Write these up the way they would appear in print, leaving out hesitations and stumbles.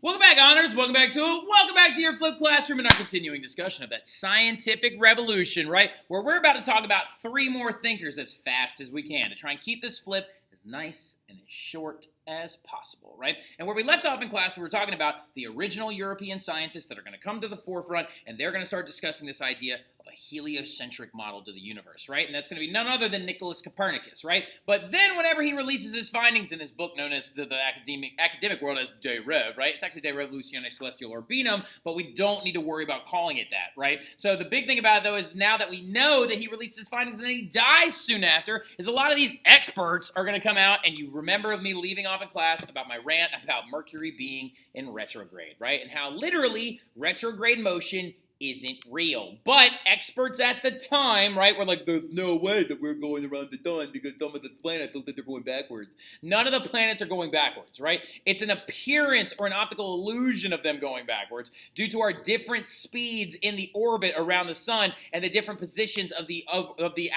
Welcome back, Honors. Welcome back to your flipped classroom and our continuing discussion of that scientific revolution, right? Where we're about to talk about three more thinkers as fast as we can to try and keep this flip as nice and as short as possible, right? And where we left off in class, we were talking about the original European scientists that are going to come to the forefront, and they're going to start discussing this idea of a heliocentric model to the universe, right? And that's going to be none other than Nicholas Copernicus, right? But then whenever he releases his findings in his book known as the academic world as De Rev, right? It's actually De Revolutione Celestial Orbinum, but we don't need to worry about calling it that, right? So the big thing about it, though, is now that we know that he releases his findings and then he dies soon after, is a lot of these experts are going to come out, and you remember me leaving off in class about my rant about Mercury being in retrograde, right? And how literally retrograde motion isn't real. But experts at the time, right, were like, there's no way that we're going around the sun because some of the planets look like they're going backwards. None of the planets are going backwards, right? It's an appearance or an optical illusion of them going backwards due to our different speeds in the orbit around the sun and the different positions of the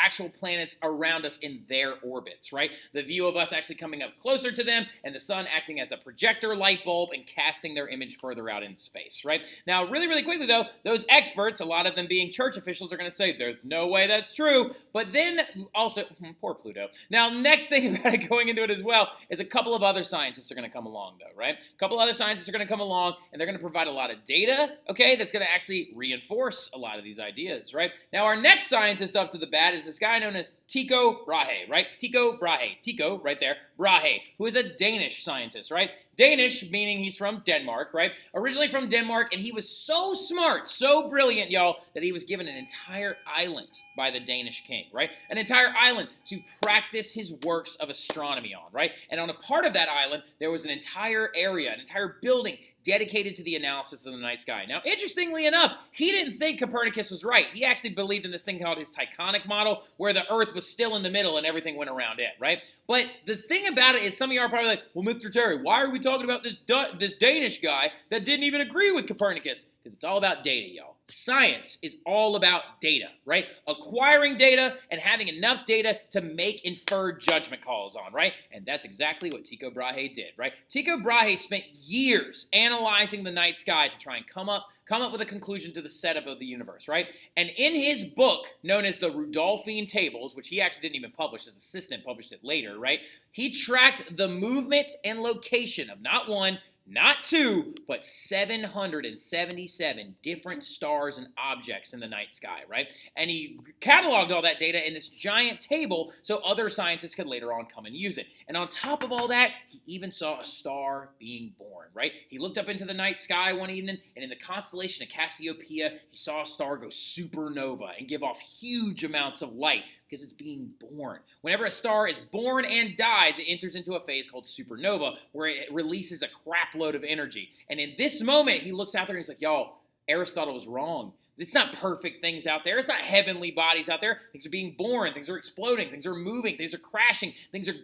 actual planets around us in their orbits, right? The view of us actually coming up closer to them and the sun acting as a projector light bulb and casting their image further out into space, right? Now, really, really quickly, though, those experts, a lot of them being church officials, are going to say, there's no way that's true. But then also, poor Pluto. Now, next thing about it going into it as well is a couple of other scientists are going to come along, though, right? A couple other scientists are going to come along, and they're going to provide a lot of data, okay, that's going to actually reinforce a lot of these ideas, right? Now, our next scientist up to the bat is this guy known as Tycho Brahe, right? Tycho Brahe. Tycho, right there. Brahe, who is a Danish scientist, right? Danish, meaning he's from Denmark, right? Originally from Denmark, and he was so smart, so brilliant, y'all, that he was given an entire island by the Danish king, right? An entire island to practice his works of astronomy on, right? And on a part of that island, there was an entire area, an entire building dedicated to the analysis of the night sky. Now, interestingly enough, he didn't think Copernicus was right. He actually believed in this thing called his Tychonic model, where the Earth was still in the middle and everything went around it, right? But the thing about it is some of you are probably like, well, Mr. Terry, why are we talking about this Danish guy that didn't even agree with Copernicus? Because it's all about data, y'all. Science is all about data, right? Acquiring data and having enough data to make inferred judgment calls on, right? And that's exactly what Tycho Brahe did, right? Tycho Brahe spent years analyzing the night sky to try and come up with a conclusion to the setup of the universe, right? And in his book, known as the Rudolphine Tables, which he actually didn't even publish, his assistant published it later, right? He tracked the movement and location of not one, not two, but 777 different stars and objects in the night sky, right? And he cataloged all that data in this giant table so other scientists could later on come and use it. And on top of all that, he even saw a star being born, right? He looked up into the night sky one evening, and in the constellation of Cassiopeia, he saw a star go supernova and give off huge amounts of light because it's being born. Whenever a star is born and dies, it enters into a phase called supernova, where it releases a crap load of energy. And in this moment, he looks out there and he's like, y'all, Aristotle was wrong. It's not perfect things out there. It's not heavenly bodies out there. Things are being born. Things are exploding. Things are moving. Things are crashing. Things are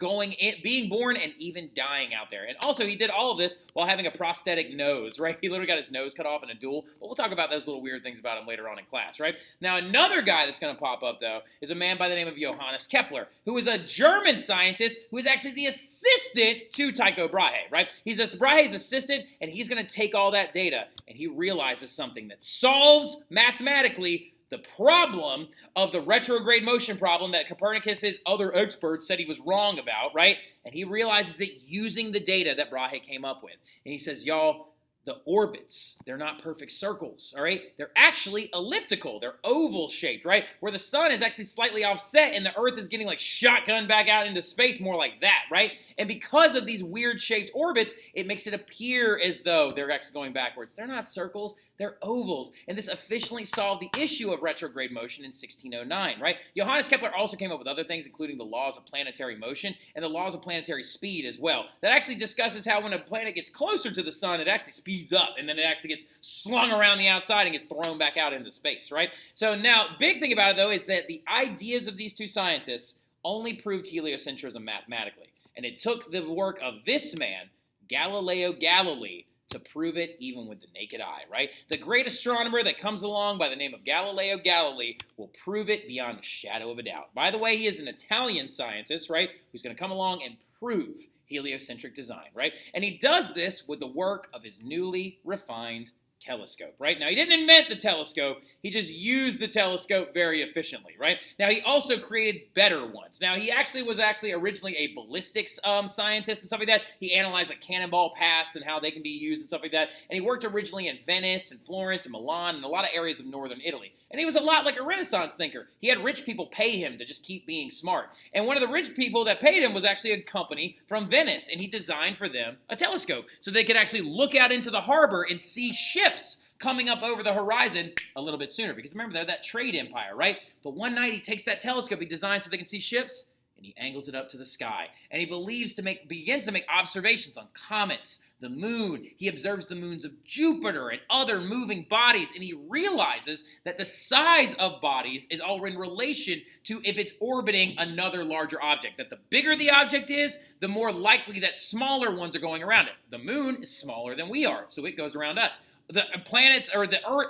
being born and even dying out there. And also, he did all of this while having a prosthetic nose, right? He literally got his nose cut off in a duel. But we'll talk about those little weird things about him later on in class, right? Now, another guy that's going to pop up, though, is a man by the name of Johannes Kepler, who is a German scientist who is actually the assistant to Tycho Brahe, right? He's Brahe's assistant, and he's going to take all that data, and he realizes something that solves mathematically the problem of the retrograde motion problem that Copernicus's other experts said he was wrong about, right? And he realizes it using the data that Brahe came up with. And he says, y'all, the orbits, they're not perfect circles, all right? They're actually elliptical. They're oval-shaped, right? Where the sun is actually slightly offset and the Earth is getting like shotgunned back out into space more like that, right? And because of these weird-shaped orbits, it makes it appear as though they're actually going backwards. They're not circles. They're ovals. And this officially solved the issue of retrograde motion in 1609, right? Johannes Kepler also came up with other things, including the laws of planetary motion and the laws of planetary speed as well. That actually discusses how when a planet gets closer to the sun, it actually speeds up, and then it actually gets slung around the outside and gets thrown back out into space, right? So now, big thing about it, though, is that the ideas of these two scientists only proved heliocentrism mathematically. And it took the work of this man, Galileo Galilei, to prove it even with the naked eye, right? The great astronomer that comes along by the name of Galileo Galilei will prove it beyond a shadow of a doubt. By the way, he is an Italian scientist, right, who's going to come along and prove heliocentric design, right? And he does this with the work of his newly refined telescope, right? Now, he didn't invent the telescope. He just used the telescope very efficiently, right? Now, he also created better ones. Now, he was originally a ballistics scientist and stuff like that. He analyzed like cannonball paths and how they can be used and stuff like that. And he worked originally in Venice and Florence and Milan and a lot of areas of northern Italy. And he was a lot like a Renaissance thinker. He had rich people pay him to just keep being smart. And one of the rich people that paid him was actually a company from Venice, and he designed for them a telescope so they could actually look out into the harbor and see ships coming up over the horizon a little bit sooner. Because remember, they're that trade empire, right? But one night he takes that telescope he designed so they can see ships, and he angles it up to the sky. And he begins to make observations on comets, the moon. He observes the moons of Jupiter and other moving bodies, and he realizes that the size of bodies is all in relation to if it's orbiting another larger object. That the bigger the object is, the more likely that smaller ones are going around it. The moon is smaller than we are, so it goes around us. The planets, or the Earth,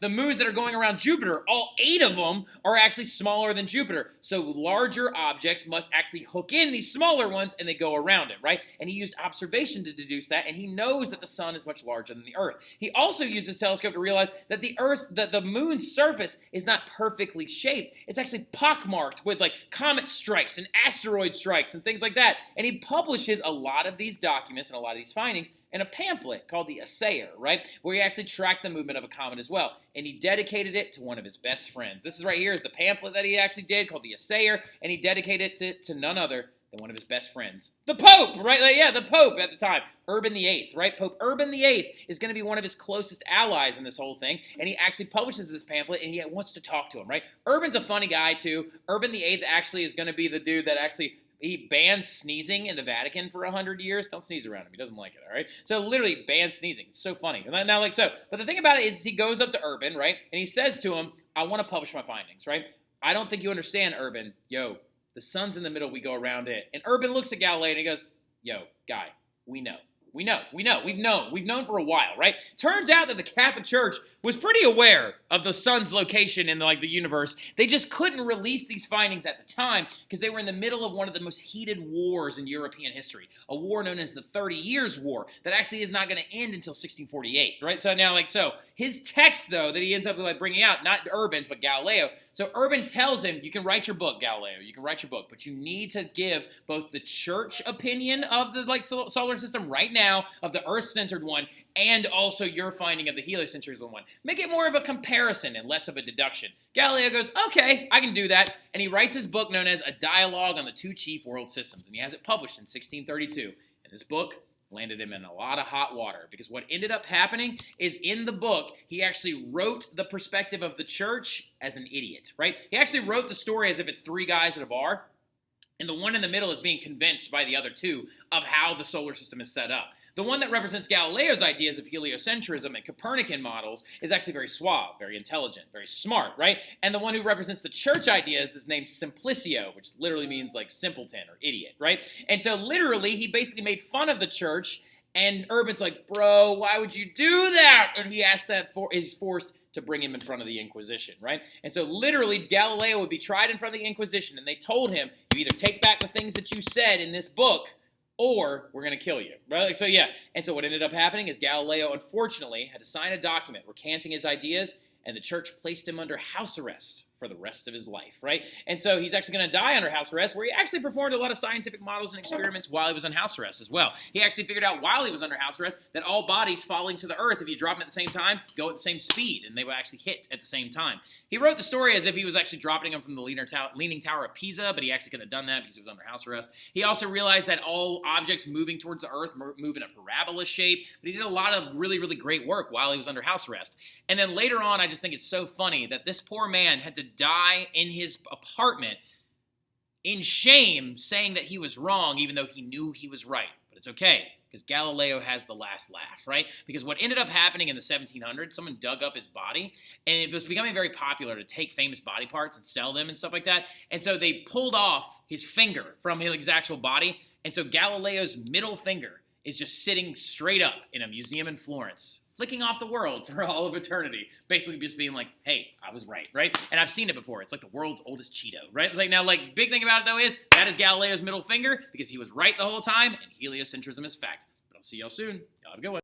the moons that are going around Jupiter, all 8 of them are actually smaller than Jupiter. So larger objects must actually hook in these smaller ones, and they go around it, right? And he used observation to deduce that, and he knows that the sun is much larger than the Earth. He also used his telescope to realize that the moon's surface is not perfectly shaped. It's actually pockmarked with like comet strikes and asteroid strikes and things like that. And he publishes a lot of these documents and a lot of these findings in a pamphlet called the Assayer, right? Where he actually tracked the movement of a comet as well. And he dedicated it to one of his best friends. This is right here is the pamphlet that he actually did called the Assayer, and he dedicated it to none other than one of his best friends, the Pope, right? Like, yeah, the Pope at the time, Urban VIII, right? Pope Urban VIII is going to be one of his closest allies in this whole thing, and he actually publishes this pamphlet, and he wants to talk to him, right? Urban's a funny guy, too. Urban VIII actually is going to be the dude that actually he bans sneezing in the Vatican for 100 years. Don't sneeze around him. He doesn't like it, all right? So literally bans sneezing. It's so funny. Now, like so. But the thing about it is he goes up to Urban, right? And he says to him, I want to publish my findings, right? I don't think you understand, Urban. Yo, the sun's in the middle. We go around it. And Urban looks at Galileo and he goes, yo, guy, we know. We've known for a while, right? Turns out that the Catholic Church was pretty aware of the sun's location in the universe. They just couldn't release these findings at the time because they were in the middle of one of the most heated wars in European history, a war known as the 30 Years' War that actually is not going to end until 1648, right? So now, his text, though, that he ends up bringing out, not Urban's, but Galileo. So Urban tells him, you can write your book, Galileo, you can write your book, but you need to give both the church opinion of the solar system right now, of the Earth-centered one, and also your finding of the heliocentrism one. Make it more of a comparison and less of a deduction. Galileo goes, okay, I can do that, and he writes his book known as A Dialogue on the Two Chief World Systems, and he has it published in 1632. And this book landed him in a lot of hot water, because what ended up happening is in the book, he actually wrote the perspective of the church as an idiot, right? He actually wrote the story as if it's 3 guys at a bar, and the one in the middle is being convinced by the other 2 of how the solar system is set up. The one that represents Galileo's ideas of heliocentrism and Copernican models is actually very suave, very intelligent, very smart, right? And the one who represents the church ideas is named Simplicio, which literally means like simpleton or idiot, right? And so literally, he basically made fun of the church, and Urban's like, bro, why would you do that? And he asked that is forced to bring him in front of the Inquisition, right? And so literally, Galileo would be tried in front of the Inquisition, and they told him, you either take back the things that you said in this book, or we're going to kill you, right? So yeah, and so what ended up happening is Galileo, unfortunately, had to sign a document recanting his ideas, and the church placed him under house arrest for the rest of his life, right? And so he's actually going to die under house arrest, where he actually performed a lot of scientific models and experiments while he was on house arrest as well. He actually figured out while he was under house arrest that all bodies falling to the earth, if you drop them at the same time, go at the same speed, and they will actually hit at the same time. He wrote the story as if he was actually dropping them from the Leaning Tower of Pisa, but he actually couldn't have done that because he was under house arrest. He also realized that all objects moving towards the earth move in a parabola shape, but he did a lot of really, really great work while he was under house arrest. And then later on, I just think it's so funny that this poor man had to die in his apartment in shame, saying that he was wrong, even though he knew he was right. But it's okay, because Galileo has the last laugh, right? Because what ended up happening in the 1700s, someone dug up his body, and it was becoming very popular to take famous body parts and sell them and stuff like that. And so they pulled off his finger from his actual body, and so Galileo's middle finger is just sitting straight up in a museum in Florence, flicking off the world for all of eternity, basically just being like, hey, I was right, right? And I've seen it before. It's like the world's oldest Cheeto, right? It's like, now, like, big thing about it, though, is that is Galileo's middle finger because he was right the whole time, and heliocentrism is fact. But I'll see y'all soon. Y'all have a good one.